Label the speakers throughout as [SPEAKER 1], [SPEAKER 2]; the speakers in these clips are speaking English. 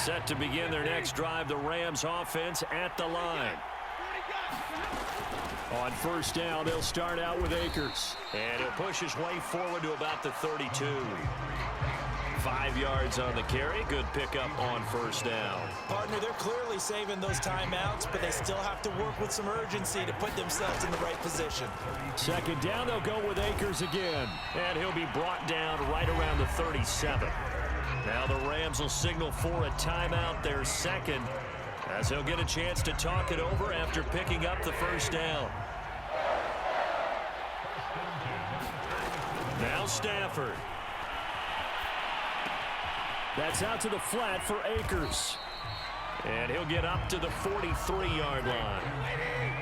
[SPEAKER 1] Set to begin their next drive, the Rams offense at the line. On first down, they'll start out with Akers. And he'll push his way forward to about the 32. 5 yards on the carry. Good pickup on first down.
[SPEAKER 2] Partner, they're clearly saving those timeouts, but they still have to work with some urgency to put themselves in the right position.
[SPEAKER 1] Second down, they'll go with Akers again. And he'll be brought down right around the 37. Now the Rams will signal for a timeout, their second, as he'll get a chance to talk it over after picking up the first down. Now Stafford. That's out to the flat for Akers. And he'll get up to the 43-yard line.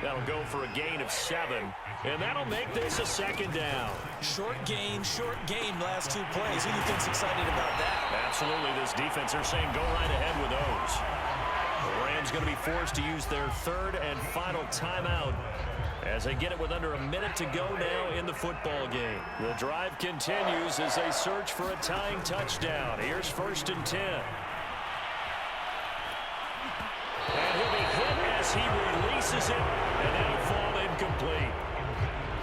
[SPEAKER 1] That'll go for a gain of 7. And that'll make this a second down.
[SPEAKER 2] Short gain, last 2 plays. Who do you think's excited about that?
[SPEAKER 1] Absolutely. This defense, they're saying go right ahead with those. The Rams going to be forced to use their third and final timeout as they get it with under a minute to go now in the football game. The drive continues as they search for a tying touchdown. Here's first and 10. And he'll be hit as he releases it, and that'll fall incomplete.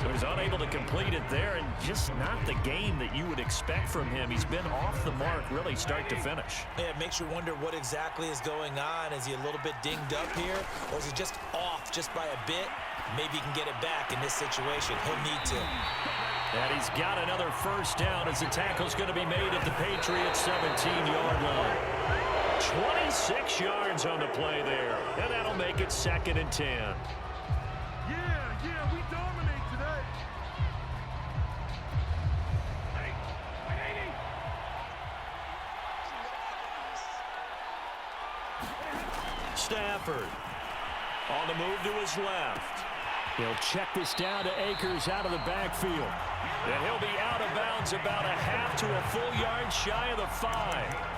[SPEAKER 1] So he's unable to complete it there, and just not the game that you would expect from him. He's been off the mark really start to finish.
[SPEAKER 2] Yeah, it makes you wonder what exactly is going on. Is he a little bit dinged up here, or is he just off just by a bit? Maybe he can get it back in this situation. He'll need to.
[SPEAKER 1] And he's got another first down as the tackle's going to be made at the Patriots' 17-yard line. 26 yards on the play there, and that'll make it second and 10.
[SPEAKER 3] Yeah, we dominate today.
[SPEAKER 1] Stafford on the move to his left. He'll check this down to Akers out of the backfield. And he'll be out of bounds about a half to a full yard shy of the 5.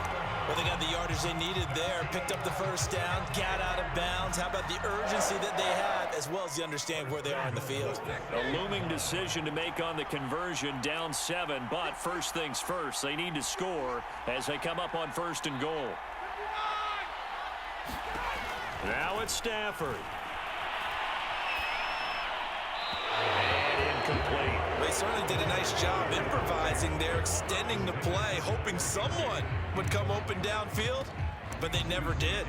[SPEAKER 2] Well, they got the yardage they needed there, picked up the first down, got out of bounds. How about the urgency that they have, as well as the understanding where they are in the field?
[SPEAKER 1] A looming decision to make on the conversion, down 7, but first things first, they need to score as they come up on first and goal. Now it's Stafford. And incomplete.
[SPEAKER 2] They certainly did a nice job improvising there, extending the play, hoping someone would come open downfield, but they never did.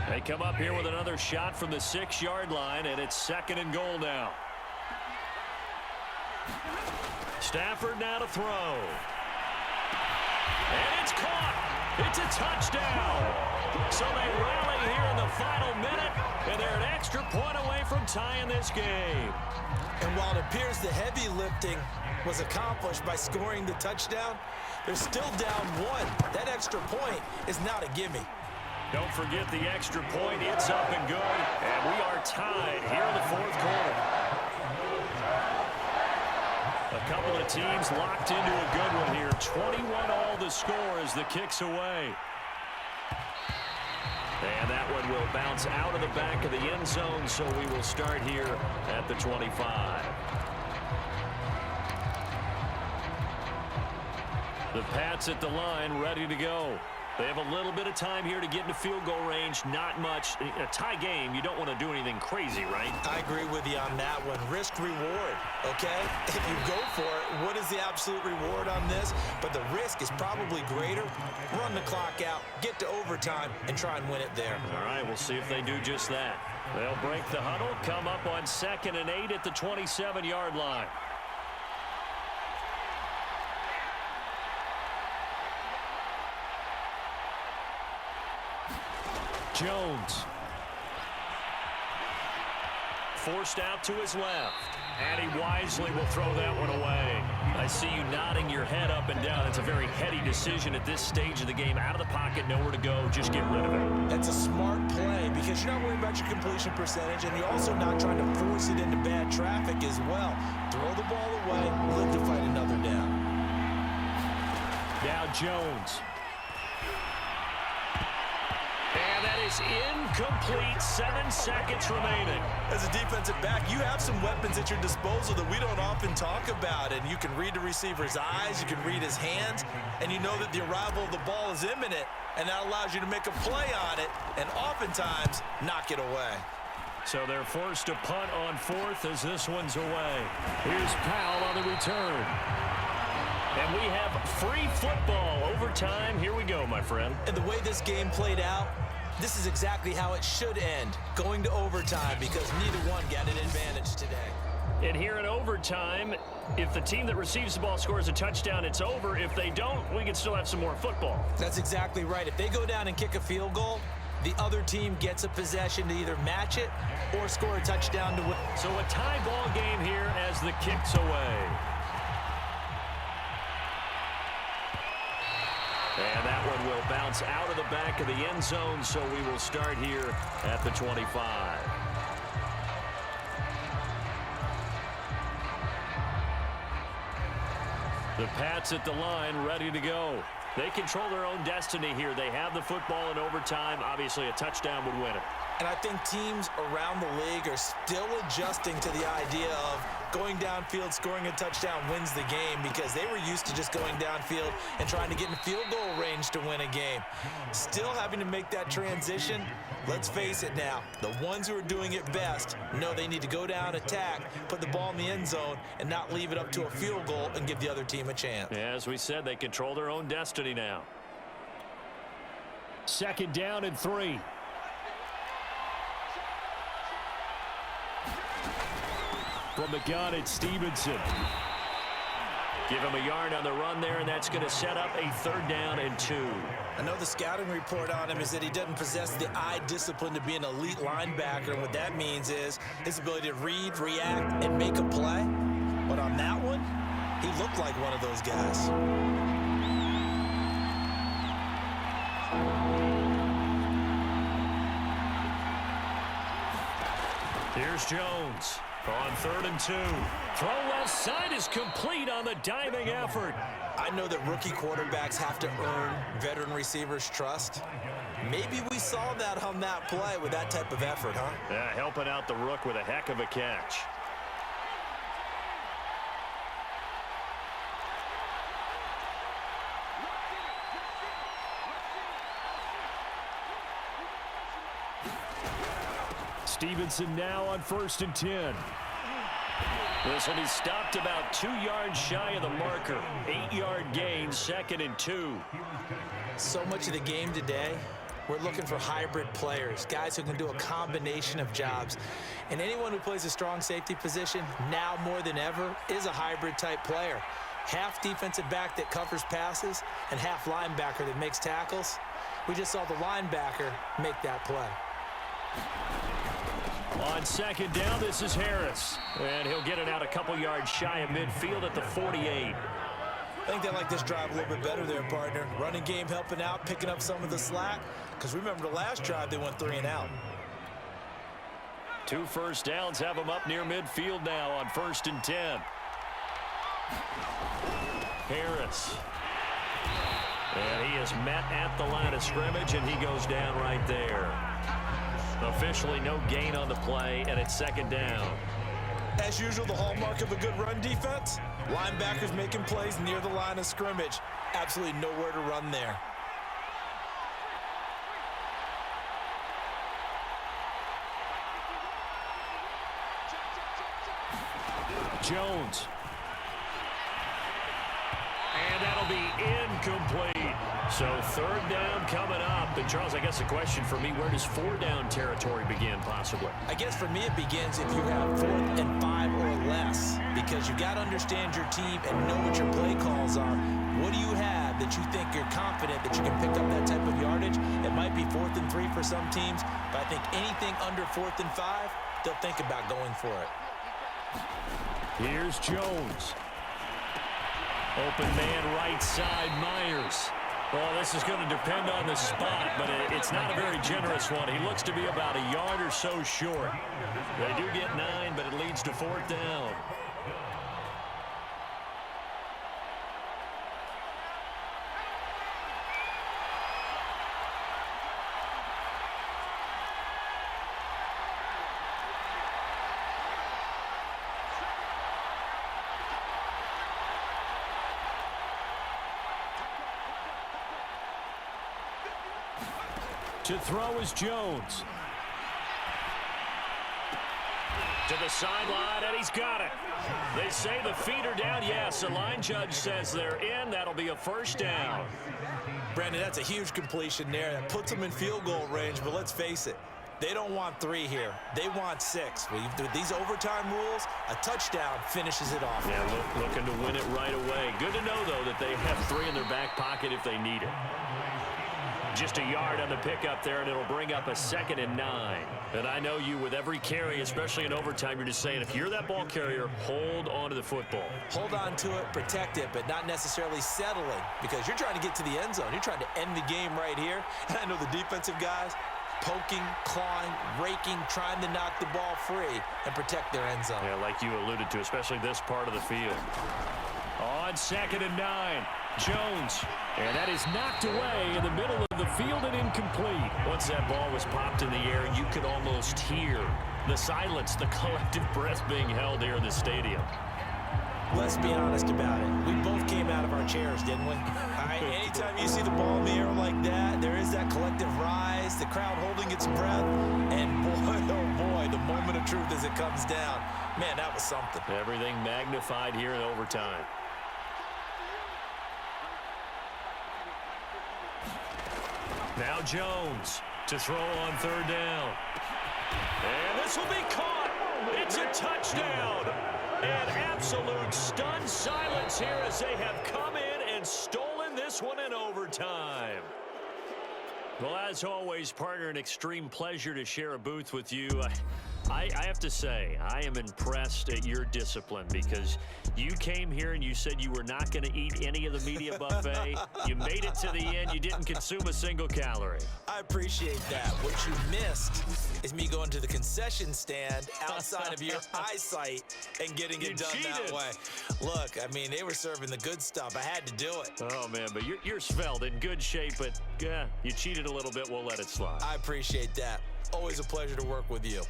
[SPEAKER 1] They come up here with another shot from the 6-yard line, and it's second and goal now. Stafford now to throw. And it's caught. It's a touchdown. So they rally here in the final minute, and they're an extra point away from tying this game.
[SPEAKER 2] And while it appears the heavy lifting was accomplished by scoring the touchdown, they're still down 1. That extra point is not a gimme.
[SPEAKER 1] Don't forget the extra point. It's up and good, and we are tied here in the fourth quarter. A couple of teams locked into a good one here. 21 all the score as the kick's away. And that one will bounce out of the back of the end zone, so we will start here at the 25. The Pats at the line, ready to go. They have a little bit of time here to get into field goal range. Not much. In a tie game, you don't want to do anything crazy, right?
[SPEAKER 2] I agree with you on that one. Risk reward, okay? If you go for it, what is the absolute reward on this? But the risk is probably greater. Run the clock out, get to overtime, and try and win it there.
[SPEAKER 1] All right, we'll see if they do just that. They'll break the huddle, come up on 2nd and 8 at the 27-yard line. Jones. Forced out to his left. And he wisely will throw that one away. I see you nodding your head up and down. It's a very heady decision at this stage of the game. Out of the pocket, nowhere to go. Just get rid of it.
[SPEAKER 2] That's a smart play because you're not worried about your completion percentage, and you're also not trying to force it into bad traffic as well. Throw the ball away, live to fight another down.
[SPEAKER 1] Now Jones. And that is incomplete. 7 seconds remaining.
[SPEAKER 2] As a defensive back, you have some weapons at your disposal that we don't often talk about. And you can read the receiver's eyes, you can read his hands, and you know that the arrival of the ball is imminent, and that allows you to make a play on it and oftentimes knock it away.
[SPEAKER 1] So they're forced to punt on 4th as this one's away. Here's Powell on the return. And we have free football. Overtime. Here we go, my friend.
[SPEAKER 2] And the way this game played out, this is exactly how it should end, going to overtime, because neither one got an advantage today.
[SPEAKER 1] And here in overtime, if the team that receives the ball scores a touchdown, it's over. If they don't, we can still have some more football.
[SPEAKER 2] That's exactly right. If they go down and kick a field goal, the other team gets a possession to either match it or score a touchdown to win.
[SPEAKER 1] So a tie ball game here as the kick's away. And that one will bounce out of the back of the end zone, so we will start here at the 25. The Pats at the line, ready to go. They control their own destiny here. They have the football in overtime. Obviously, a touchdown would win it.
[SPEAKER 2] And I think teams around the league are still adjusting to the idea of going downfield, scoring a touchdown wins the game, because they were used to just going downfield and trying to get in field goal range to win a game. Still having to make that transition. Let's face it now, the ones who are doing it best know they need to go down, attack, put the ball in the end zone, and not leave it up to a field goal and give the other team a chance.
[SPEAKER 1] Yeah, as we said, they control their own destiny now. 2nd down and 3. From the gun, it's Stevenson. Give him a yard on the run there, and that's going to set up a 3rd down and 2.
[SPEAKER 2] I know the scouting report on him is that he doesn't possess the eye discipline to be an elite linebacker, and what that means is his ability to read, react, and make a play. But on that one, he looked like one of those guys.
[SPEAKER 1] Here's Jones on 3rd and 2. Throw left side is complete on the diving effort.
[SPEAKER 2] I know that rookie quarterbacks have to earn veteran receivers' trust. Maybe we saw that on that play with that type of effort, huh?
[SPEAKER 1] Yeah, helping out the rook with a heck of a catch. Stevenson now on 1st and 10. Listen, he stopped about 2 yards shy of the marker. 8-yard gain, 2nd and 2.
[SPEAKER 2] So much of the game today, we're looking for hybrid players, guys who can do a combination of jobs. And anyone who plays a strong safety position, now more than ever, is a hybrid type player. Half defensive back that covers passes and half linebacker that makes tackles. We just saw the linebacker make that play.
[SPEAKER 1] On 2nd down, this is Harris. And he'll get it out a couple yards shy of midfield at the 48.
[SPEAKER 2] I think they like this drive a little bit better there, partner. Running game helping out, picking up some of the slack. Because remember the last drive, they went 3 and out.
[SPEAKER 1] 2 first downs have them up near midfield now on 1st and 10. Harris. And he is met at the line of scrimmage, and he goes down right there. Officially no gain on the play, and it's 2nd down.
[SPEAKER 2] As usual, the hallmark of a good run defense, linebackers making plays near the line of scrimmage. Absolutely nowhere to run there.
[SPEAKER 1] Jones. And that'll be incomplete. So 3rd down coming up. And Charles, I guess the question for me, where does 4-down territory begin possibly?
[SPEAKER 2] I guess for me it begins if you have 4th and 5 or less, because you got to understand your team and know what your play calls are. What do you have that you think you're confident that you can pick up that type of yardage? It might be 4th and 3 for some teams, but I think anything under 4th and 5, they'll think about going for it.
[SPEAKER 1] Here's Jones. Open man right side, Myers. Well, this is going to depend on the spot, but it's not a very generous one. He looks to be about a yard or so short. They do get 9, but it leads to 4th down. To throw is Jones. To the sideline, and he's got it. They say the feet are down. Yes, the line judge says they're in. That'll be a first down.
[SPEAKER 2] Brandon, that's a huge completion there. That puts them in field goal range, but let's face it, they don't want 3 here. They want 6. With these overtime rules, a touchdown finishes it off.
[SPEAKER 1] Yeah, looking to win it right away. Good to know, though, that they have 3 in their back pocket if they need it. Just a yard on the pickup there, and it'll bring up a 2nd and 9. And I know you, with every carry, especially in overtime, you're just saying, if you're that ball carrier, hold on to the football.
[SPEAKER 2] Hold on to it, protect it, but not necessarily settling, because you're trying to get to the end zone. You're trying to end the game right here. And I know the defensive guys, poking, clawing, raking, trying to knock the ball free and protect their end zone.
[SPEAKER 1] Yeah, like you alluded to, especially this part of the field. On 2nd and 9, Jones. And that is knocked away in the middle of the field and incomplete. Once that ball was popped in the air, you could almost hear the silence, the collective breath being held here in the stadium.
[SPEAKER 2] Let's be honest about it. We both came out of our chairs, didn't we? All right, anytime you see the ball in the air like that, there is that collective rise, the crowd holding its breath, and boy, oh boy, the moment of truth as it comes down. Man, that was something.
[SPEAKER 1] Everything magnified here in overtime. Now Jones to throw on 3rd down. And this will be caught. It's a touchdown. An absolute stunned silence here as they have come in and stolen this one in overtime. Well, as always, partner, an extreme pleasure to share a booth with you. I have to say, I am impressed at your discipline because you came here and you said you were not going to eat any of the media buffet. You made it to the end. You didn't consume a single calorie.
[SPEAKER 2] I appreciate that. What you missed is me going to the concession stand outside of your eyesight and getting it done that way. Look, I mean, they were serving the good stuff. I had to do it.
[SPEAKER 1] Oh, man, but you're svelte, in good shape, but yeah, you cheated a little bit. We'll let it slide.
[SPEAKER 2] I appreciate that. Always a pleasure to work with you.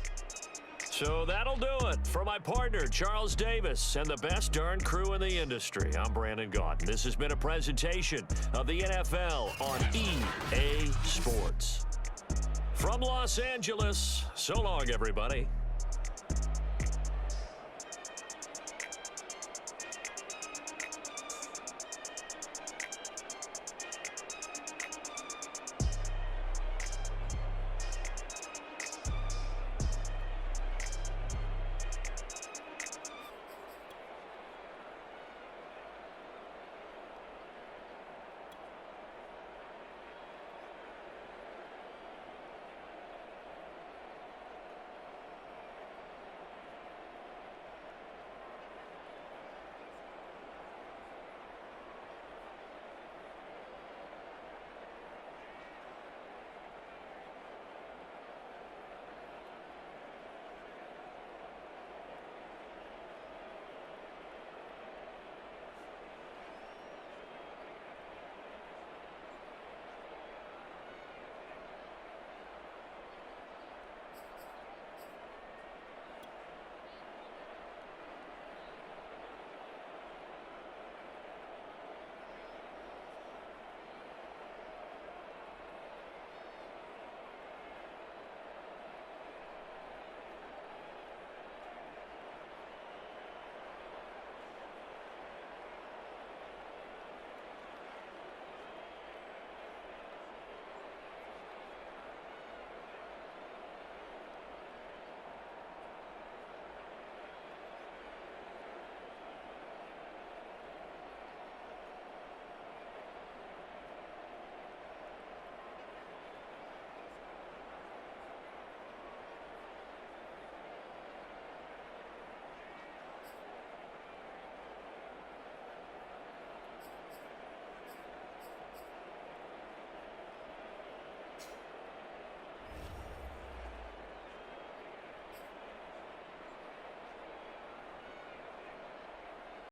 [SPEAKER 1] So that'll do it for my partner, Charles Davis, and the best darn crew in the industry. I'm Brandon Gaudin. This has been a presentation of the NFL on EA Sports. From Los Angeles, so long, everybody.